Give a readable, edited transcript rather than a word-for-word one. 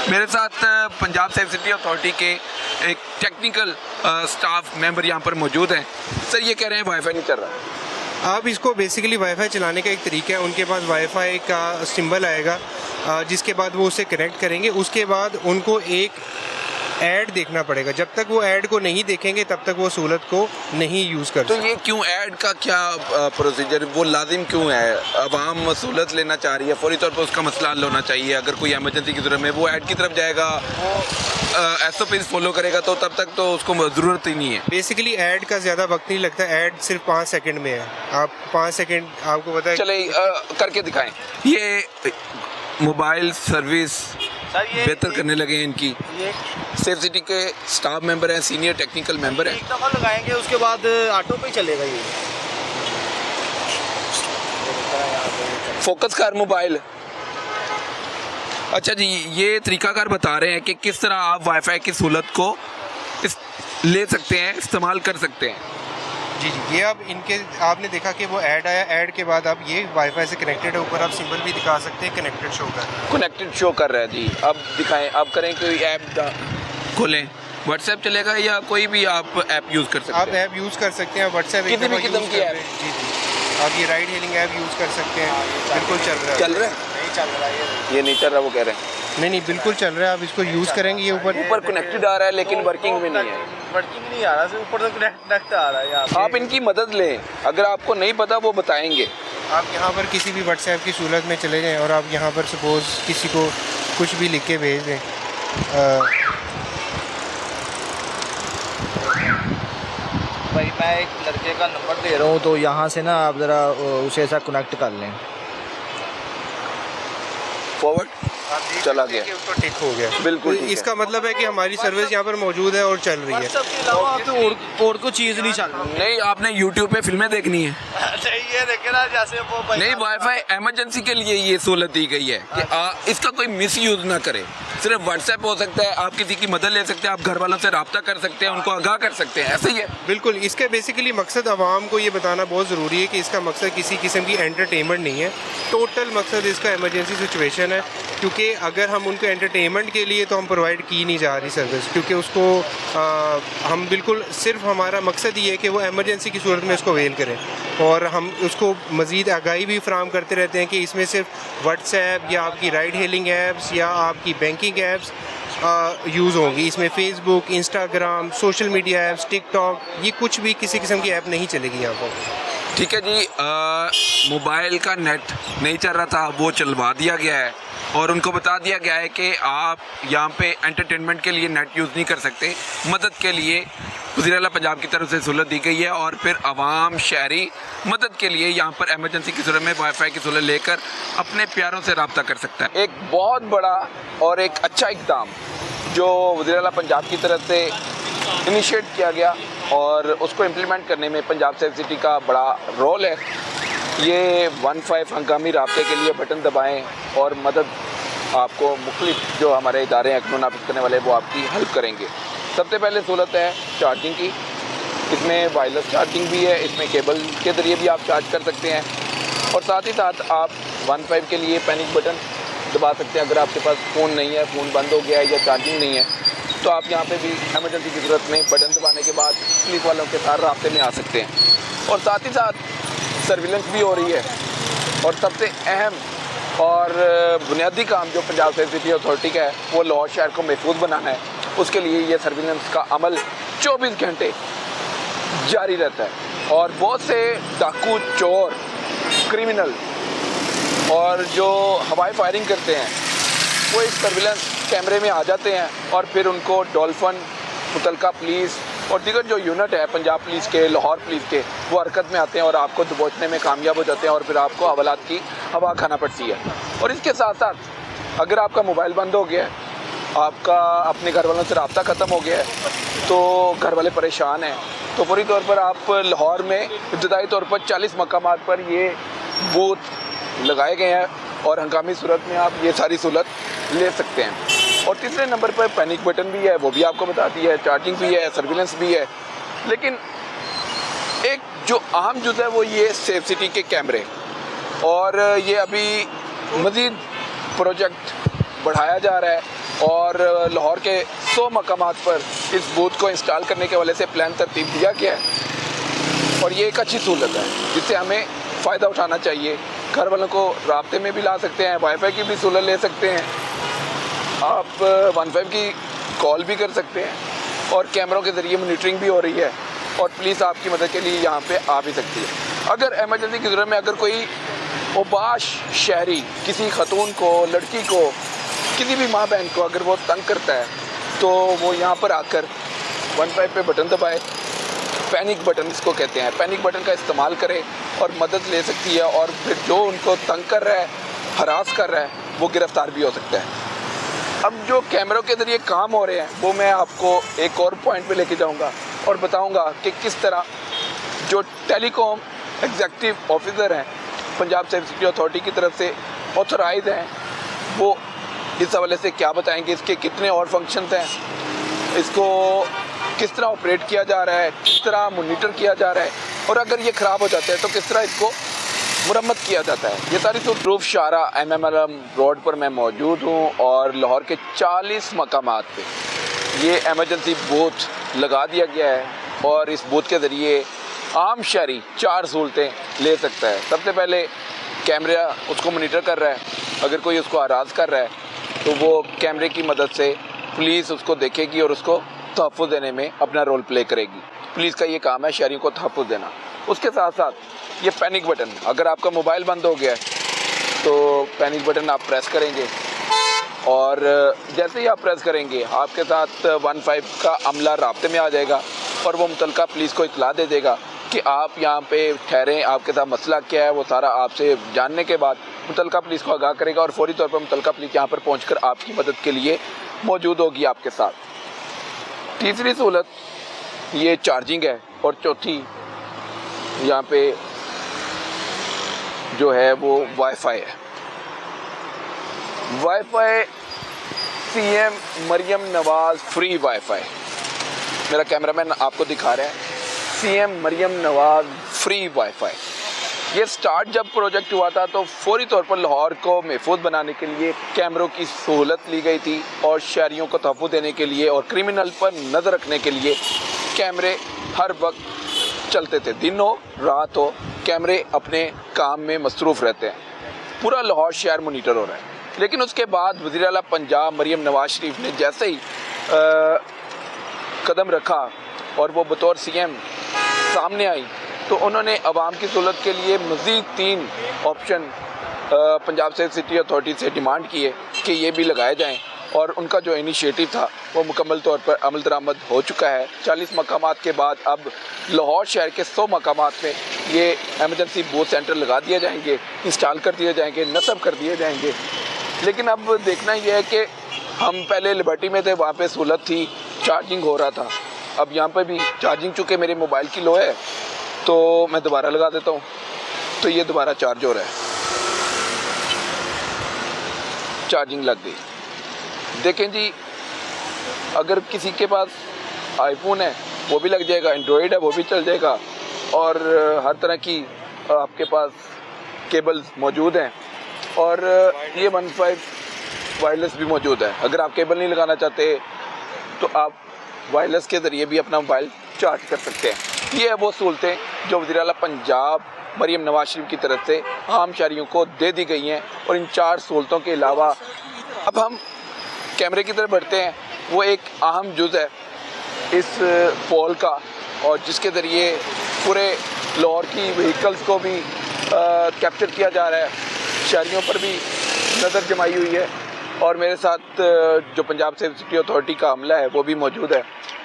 मेरे साथ Punjab safe city authority के एक टेक्निकल स्टाफ मेंबर यहाँ पर मौजूद हैं। सर ये कह रहे हैं वाईफाई नहीं चल रहा। आप इसको बेसिकली वाईफाई चलाने का एक तरीका है, उनके पास वाईफाई का सिंबल आएगा जिसके बाद वो उसे कनेक्ट करेंगे। उसके बाद उनको एक ऐड देखना पड़ेगा, जब तक वो ऐड को नहीं देखेंगे तब तक वो सहूलत को नहीं यूज़ कर सकते। तो ये क्यों ऐड का क्या प्रोसीजर, वो लाजिम क्यों है? अवाम सहूलत लेना चाह रही है, फौरी तौर पर उसका मसला हल होना चाहिए। अगर कोई एमरजेंसी की ज़रूरत है वो ऐड की तरफ जाएगा, SOPs फॉलो करेगा, तो तब तक तो उसको ज़रूरत ही नहीं है। बेसिकली ऐड का ज़्यादा वक्त नहीं लगता, ऐड सिर्फ 5 सेकंड में है। आप 5 सेकंड आपको पता है। चले करके दिखाएं। ये मोबाइल सर्विस बेहतर करने लगे हैं इनकी। सेफ सिटी के स्टाफ मेंबर हैं, सीनियर टेक्निकल मेंबर हैं। एक दफ़ा लगाएंगे उसके बाद ऑटो पे चलेगा ये। फोकस कर मोबाइल। अच्छा जी, ये तरीकाकार बता रहे हैं कि किस तरह आप वाईफाई की सहूलत को ले सकते हैं, इस्तेमाल कर सकते हैं। जी, ये अब इनके आपने देखा कि वो ऐड आया, ऐड के बाद अब ये वाईफाई से कनेक्टेड है। ऊपर आप सिंबल भी दिखा सकते हैं, कनेक्टेड शो कर रहा है। कनेक्टेड शो कर रहा है जी। अब दिखाएं, अब करें कोई ऐप खोलें, व्हाट्सएप चलेगा या कोई भी आप ऐप यूज़ कर सकते हैं। आप ऐप यूज़ कर सकते हैं, व्हाट्सएप किसी भी किस्म की ऐप। जी, आप ये राइड हेलिंग ऐप यूज़ कर सकते हैं। बिल्कुल चल रहा है। चल रहा है? नहीं चल रहा ये नहीं चल रहा, वो कह रहे हैं। नहीं बिल्कुल चल रहा है। आप इसको यूज़ करेंगे, ये ऊपर कनेक्टेड आ रहा है लेकिन वर्किंग में नहीं है। वर्किंग नहीं आ रहा, सिर्फ ऊपर से कनेक्ट आ रहा है यहाँ। आप इनकी मदद लें, अगर आपको नहीं पता वो बताएंगे। आप यहाँ पर किसी भी व्हाट्सएप की सूरत में चले जाएं और आप यहाँ पर सपोज़ किसी को कुछ भी लिख के भेज दें। भाई मैं एक लड़के का नंबर दे रहा हूँ, तो यहाँ से ना आप ज़रा उसे ऐसा कनेक्ट कर लें। फॉरवर्ड चला गया, तो ठीक हो गया। बिल्कुल तो इसका मतलब है कि हमारी सर्विस यहाँ पर मौजूद है और चल रही है। व्हाट्सएप के अलावा आप तो और कोई चीज़ नहीं चल रही। नहीं, आपने YouTube पे फिल्में देखनी है। अच्छा ये देखे ना, जैसे वो नहीं, वाईफाई इमरजेंसी के लिए ये सहूलत दी गई है कि इसका कोई मिस यूज़ ना करे। सिर्फ व्हाट्सएप हो सकता है, आप किसी की मदद ले सकते हैं, आप घर वालों से रब्ता कर सकते हैं, उनको आगाह कर सकते हैं, ऐसे ही है। बिल्कुल, इसके बेसिकली मकसद आवाम को ये बताना बहुत ज़रूरी है कि इसका मकसद किसी किस्म की एंटरटेनमेंट नहीं है। टोटल मकसद इसका इमरजेंसी सिचुएशन है, क्योंकि अगर हम उनको एंटरटेनमेंट के लिए तो हम प्रोवाइड की नहीं जा रही सर्विस, क्योंकि उसको हम बिल्कुल सिर्फ हमारा मकसद ये है कि वो एमरजेंसी की सूरत में उसको अवेल करें। और हम उसको मज़ीद आगाही भी फ्राहम करते रहते हैं कि इसमें सिर्फ व्हाट्सएप या आपकी राइड हेलिंग ऐप्स या आपकी बैंकिंग ऐप्स यूज़ होंगी। इसमें Facebook, Instagram, social media apps, TikTok, ये कुछ भी किसी किस्म की ऐप नहीं चलेगी यहाँ पर। ठीक है जी, मोबाइल का नेट नहीं चल रहा था, वो चलवा दिया गया है और उनको बता दिया गया है कि आप यहाँ पे एंटरटेनमेंट के लिए नेट यूज़ नहीं कर सकते। मदद के लिए वज़ीर-ए-आला पंजाब की तरफ से सहूलत दी गई है और फिर आवाम शहरी मदद के लिए यहाँ पर एमरजेंसी की सूरत में वाईफाई की सहूलत लेकर अपने प्यारों से रब्ता कर सकता है। एक बहुत बड़ा और एक अच्छा इक़दाम जो वज़ीर-ए-आला पंजाब की तरफ से इनिशिएट किया गया और उसको इम्प्लीमेंट करने में पंजाब सेफ सिटी का बड़ा रोल है। ये 15 हंगामी राब्ते के लिए बटन दबाएं और मदद आपको मुख्तलिफ जो हमारे इदारे हैं कानून नाफिज करने वाले वो आपकी हेल्प करेंगे। सबसे पहले सहूलत है चार्जिंग की। इसमें वायरलेस चार्जिंग भी है, इसमें केबल के ज़रिए भी आप चार्ज कर सकते हैं और साथ ही साथ आप 15 के लिए पैनिक बटन दबा सकते हैं। अगर आपके पास फ़ोन नहीं है, फ़ोन बंद हो गया है या चार्जिंग नहीं है, तो आप यहाँ पे भी एमरजेंसी की ज़रूरत में बटन दबाने के बाद पुलिस वालों के साथ राब्ते में आ सकते हैं। और साथ ही साथ सर्विलेंस भी हो रही है और सबसे अहम और बुनियादी काम जो पंजाब सेफ सिटी अथॉरिटी का है वो लाहौर शहर को महफूज बनाना है। उसके लिए ये सर्विलेंस का अमल 24 घंटे जारी रहता है और बहुत से डाकू, चोर, क्रिमिनल और जो हवाई फायरिंग करते हैं वो इस सर्विलेंस कैमरे में आ जाते हैं और फिर उनको डॉल्फिन, मुतलका पुलिस और दीगर जो यूनिट है पंजाब पुलिस के, लाहौर पुलिस के, वो हरकत में आते हैं और आपको दबोचने में कामयाब हो जाते हैं और फिर आपको हवालात की हवा खाना पड़ती है। और इसके साथ साथ अगर आपका मोबाइल बंद हो गया है, आपका अपने घर वालों से रब्ता ख़त्म हो गया है, तो घर वाले परेशान हैं, तो फौरी तौर पर आप लाहौर में इब्तदाई तौर पर 40 मकामात पर ये बूथ लगाए गए हैं और हंगामी सूरत में आप ये सारी सहूलत ले सकते हैं। और तीसरे नंबर पर पैनिक बटन भी है, वो भी आपको बताती है, चार्जिंग भी है, सर्विलेंस भी है। लेकिन एक जो अहम जुज़ है वो ये सेफ सिटी के कैमरे, और ये अभी मज़ीद प्रोजेक्ट बढ़ाया जा रहा है और लाहौर के 100 मकामात पर इस बूथ को इंस्टॉल करने के हवाले से प्लान तरतीब दिया गया है और ये एक अच्छी सहूलत है जिससे हमें फ़ायदा उठाना चाहिए। घर वालों को राब्ते में भी ला सकते हैं, वाईफाई की भी सहूलत ले सकते हैं, आप 15 की कॉल भी कर सकते हैं और कैमरों के ज़रिए मॉनिटरिंग भी हो रही है और पुलिस आपकी मदद के लिए यहाँ पे आ भी सकती है। अगर एमरजेंसी की ज़रूरत में अगर कोई ओबाश शहरी किसी खतून को, लड़की को, किसी भी माँ बहन को अगर वो तंग करता है तो वो यहाँ पर आकर 15 पे बटन दबाए, पैनिक बटन इसको कहते हैं, पैनिक बटन का इस्तेमाल करे और मदद ले सकती है और फिर जो उनको तंग कर रहा है, हरास कर रहा है, वो गिरफ़्तार भी हो सकता है। अब जो कैमरों के ज़रिए काम हो रहे हैं वो मैं आपको एक और पॉइंट पे लेके जाऊंगा और बताऊंगा कि किस तरह जो टेलीकॉम एग्जीक्यूटिव ऑफिसर हैं पंजाब सिटी अथॉरिटी की तरफ से ऑथराइज हैं, वो इस हवाले से क्या बताएंगे, इसके कितने और फंक्शंस हैं, इसको किस तरह ऑपरेट किया जा रहा है, किस तरह मॉनिटर किया जा रहा है और अगर ये ख़राब हो जाता है तो किस तरह इसको मुरम्मत किया जाता है। ये सारी रूफ शारा MMLM रोड पर मैं मौजूद हूँ और लाहौर के 40 मकामात पे ये एमरजेंसी बूथ लगा दिया गया है और इस बूथ के ज़रिए आम शहरी 4 सहूलतें ले सकता है। सबसे पहले कैमरा उसको मॉनिटर कर रहा है, अगर कोई उसको हरास कर रहा है तो वो कैमरे की मदद से पुलिस उसको देखेगी और उसको तहफ़्फ़ुज़ देने में अपना रोल प्ले करेगी। पुलिस का ये काम है शहरियों को तहफ़्फ़ुज़ देना। उसके साथ साथ ये पैनिक बटन, अगर आपका मोबाइल बंद हो गया है तो पैनिक बटन आप प्रेस करेंगे और जैसे ही आप प्रेस करेंगे आपके साथ 15 का अमला राब्ते में आ जाएगा और वो मुतलका पुलिस को इत्तला दे देगा कि आप यहाँ पे ठहरें, आपके साथ मसला क्या है, वो सारा आपसे जानने के बाद मुतलका पुलिस को आगाह करेगा और फौरी तौर पर मुतलका पुलिस यहाँ पर पहुँचकर आपकी मदद के लिए मौजूद होगी आपके साथ। तीसरी सहूलत ये चार्जिंग है और चौथी यहाँ पे जो है वो वाईफाई है। वाईफाई CM मरियम नवाज़ फ्री वाईफाई, मेरा कैमरामैन आपको दिखा रहा है, CM मरियम नवाज़ फ्री वाईफाई। ये स्टार्ट जब प्रोजेक्ट हुआ था तो फौरी तौर पर लाहौर को महफूज बनाने के लिए कैमरों की सहूलत ली गई थी और शहरियों को तहफ़्फ़ुज़ देने के लिए और क्रिमिनल पर नज़र रखने के लिए कैमरे हर वक्त चलते थे, दिन हो रात हो, कैमरे अपने काम में मसरूफ़ रहते हैं। पूरा लाहौर शहर मोनीटर हो रहा है। लेकिन उसके बाद वज़ीर आला पंजाब मरियम नवाज़ शरीफ ने जैसे ही कदम रखा और वो बतौर CM सामने आई तो उन्होंने आवाम की सहूलत के लिए मज़ीद 3 ऑप्शन पंजाब सिटी अथॉरिटी से डिमांड किए कि ये भी लगाए जाएं और उनका जो इनिशिएटिव था वो मुकम्मल तौर पर अमल दरामद हो चुका है। 40 मकामात के बाद अब लाहौर शहर के 100 मकामात में ये एमरजेंसी बूथ सेंटर लगा दिए जाएंगे, इंस्टॉल कर दिए जाएंगे, नस्ब कर दिए जाएंगे। लेकिन अब देखना ये है कि हम पहले लिबर्टी में थे, वहाँ पे सहूलत थी, चार्जिंग हो रहा था। अब यहाँ पर भी चार्जिंग चूँकि मेरे मोबाइल की लो है तो मैं दोबारा लगा देता हूँ तो ये दोबारा चार्ज हो रहा है, चार्जिंग लग गई। देखें जी, अगर किसी के पास आईफोन है वो भी लग जाएगा, एंड्रॉयड है वो भी चल जाएगा और हर तरह की आपके पास केबल्स मौजूद हैं और ये 15 वायरलेस भी मौजूद है। अगर आप केबल नहीं लगाना चाहते तो आप वायरलेस के ज़रिए भी अपना मोबाइल चार्ज कर सकते हैं। ये है वो सहूलतें जो वज़ीर आला पंजाब मरियम नवाज़ शरीफ की तरफ से आम शहरियों को दे दी गई हैं और इन 4 सहूलतों के अलावा अब हम कैमरे की तरफ बढ़ते हैं। वो एक अहम जुज़ है इस पोल का और जिसके ज़रिए पूरे लाहौर की व्हीकल्स को भी कैप्चर किया जा रहा है, शहरियों पर भी नज़र जमाई हुई है और मेरे साथ जो पंजाब सिटी अथॉरिटी का अमला है वो भी मौजूद है।